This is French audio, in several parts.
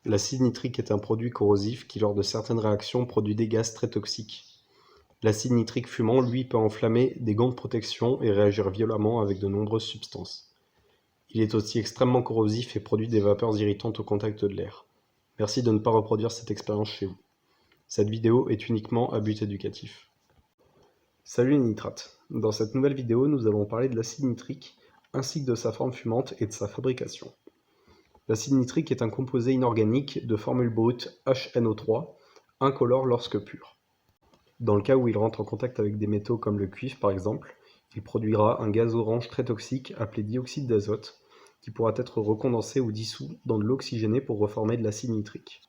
L'acide nitrique est un produit corrosif qui, lors de certaines réactions, produit des gaz très toxiques. L'acide nitrique fumant, lui, peut enflammer des gants de protection et réagir violemment avec de nombreuses substances. Il est aussi extrêmement corrosif et produit des vapeurs irritantes au contact de l'air. Merci de ne pas reproduire cette expérience chez vous. Cette vidéo est uniquement à but éducatif. Salut les nitrates. Dans cette nouvelle vidéo, nous allons parler de l'acide nitrique, ainsi que de sa forme fumante et de sa fabrication. L'acide nitrique est un composé inorganique de formule brute HNO3, incolore lorsque pur. Dans le cas où il rentre en contact avec des métaux comme le cuivre par exemple, il produira un gaz orange très toxique appelé dioxyde d'azote, qui pourra être recondensé ou dissous dans de l'eau oxygénée pour reformer de l'acide nitrique.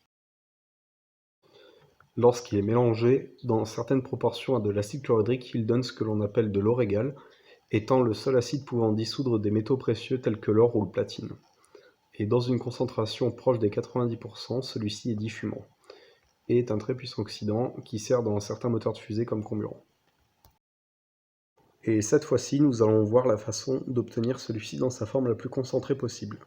Lorsqu'il est mélangé dans certaines proportions à de l'acide chlorhydrique, il donne ce que l'on appelle de l'eau régale, étant le seul acide pouvant dissoudre des métaux précieux tels que l'or ou le platine. Et dans une concentration proche des 90%, celui-ci est diffumant, et est un très puissant oxydant qui sert dans certains moteurs de fusée comme comburant. Et cette fois-ci, nous allons voir la façon d'obtenir celui-ci dans sa forme la plus concentrée possible.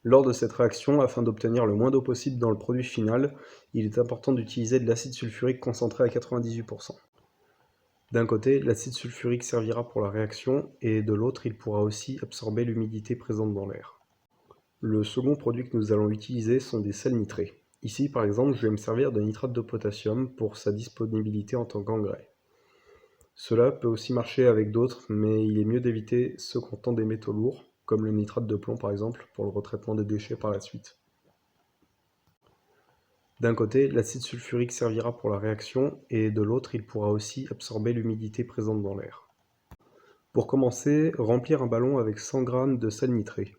Lors de cette réaction, afin d'obtenir le moins d'eau possible dans le produit final, il est important d'utiliser de l'acide sulfurique concentré à 98%. D'un côté, l'acide sulfurique servira pour la réaction, et de l'autre, il pourra aussi absorber l'humidité présente dans l'air. Le second produit que nous allons utiliser sont des sels nitrés. Ici, par exemple, je vais me servir de nitrate de potassium pour sa disponibilité en tant qu'engrais. Cela peut aussi marcher avec d'autres, mais il est mieux d'éviter ceux contenant des métaux lourds, comme le nitrate de plomb par exemple, pour le retraitement des déchets par la suite. D'un côté, l'acide sulfurique servira pour la réaction, et de l'autre, il pourra aussi absorber l'humidité présente dans l'air. Pour commencer, remplir un ballon avec 100 g de sel nitré.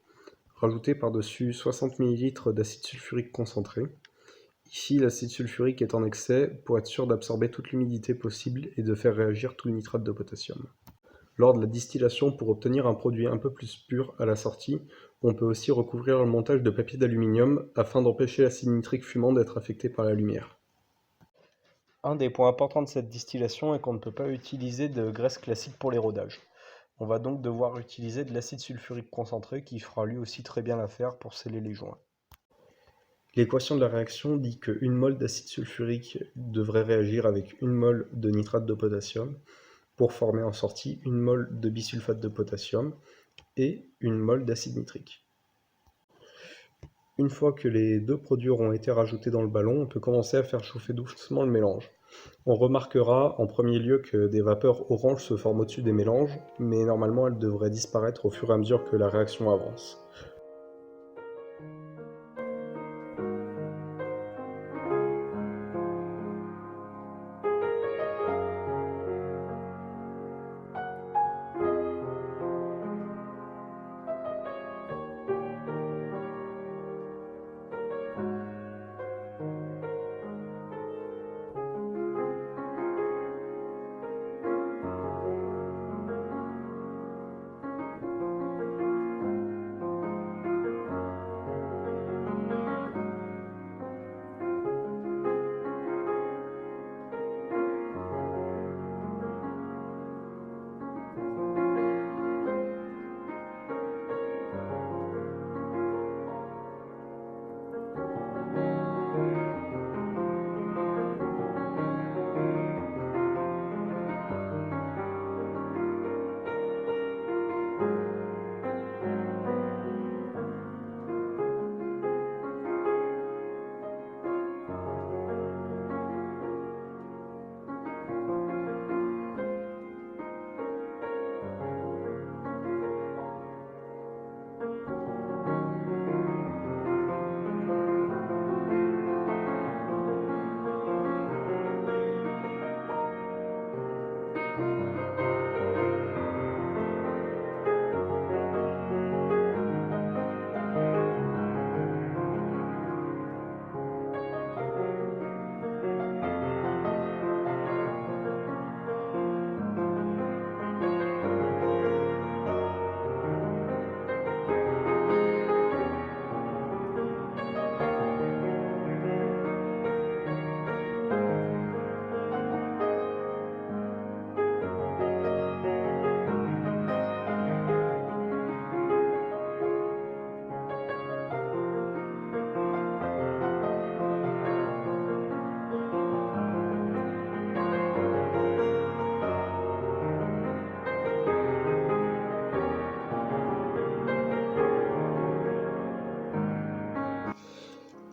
Rajouter par-dessus 60 ml d'acide sulfurique concentré. Ici, l'acide sulfurique est en excès pour être sûr d'absorber toute l'humidité possible et de faire réagir tout le nitrate de potassium. Lors de la distillation, pour obtenir un produit un peu plus pur à la sortie, on peut aussi recouvrir le montage de papier d'aluminium afin d'empêcher l'acide nitrique fumant d'être affecté par la lumière. Un des points importants de cette distillation est qu'on ne peut pas utiliser de graisse classique pour l'érodage. On va donc devoir utiliser de l'acide sulfurique concentré qui fera lui aussi très bien l'affaire pour sceller les joints. L'équation de la réaction dit que 1 mol d'acide sulfurique devrait réagir avec 1 mol de nitrate de potassium pour former en sortie 1 mol de bisulfate de potassium et 1 mol d'acide nitrique. Une fois que les deux produits auront été rajoutés dans le ballon, on peut commencer à faire chauffer doucement le mélange. On remarquera en premier lieu que des vapeurs oranges se forment au-dessus des mélanges, mais normalement elles devraient disparaître au fur et à mesure que la réaction avance.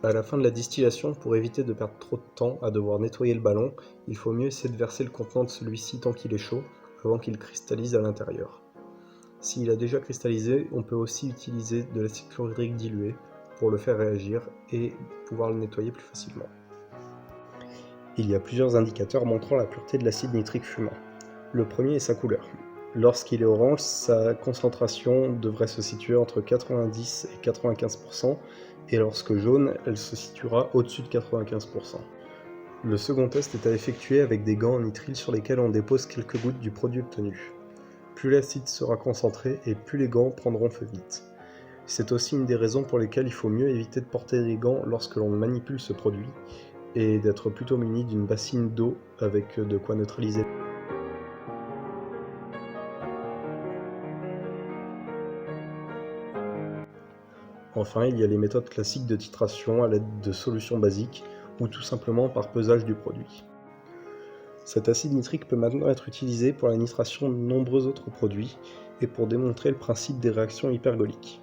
À la fin de la distillation, pour éviter de perdre trop de temps à devoir nettoyer le ballon, il faut mieux essayer de verser le contenant de celui-ci tant qu'il est chaud, avant qu'il cristallise à l'intérieur. S'il a déjà cristallisé, on peut aussi utiliser de l'acide chlorhydrique dilué pour le faire réagir et pouvoir le nettoyer plus facilement. Il y a plusieurs indicateurs montrant la pureté de l'acide nitrique fumant. Le premier est sa couleur. Lorsqu'il est orange, sa concentration devrait se situer entre 90 et 95%, et lorsque jaune, elle se situera au-dessus de 95%. Le second test est à effectuer avec des gants en nitrile sur lesquels on dépose quelques gouttes du produit obtenu. Plus l'acide sera concentré et plus les gants prendront feu vite. C'est aussi une des raisons pour lesquelles il faut mieux éviter de porter des gants lorsque l'on manipule ce produit, et d'être plutôt muni d'une bassine d'eau avec de quoi neutraliser. Enfin, il y a les méthodes classiques de titration à l'aide de solutions basiques ou tout simplement par pesage du produit. Cet acide nitrique peut maintenant être utilisé pour la nitration de nombreux autres produits et pour démontrer le principe des réactions hypergoliques.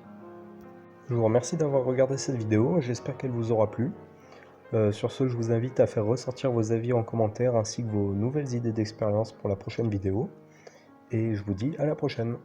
Je vous remercie d'avoir regardé cette vidéo, j'espère qu'elle vous aura plu. Sur ce, je vous invite à faire ressortir vos avis en commentaire ainsi que vos nouvelles idées d'expérience pour la prochaine vidéo. Et je vous dis à la prochaine.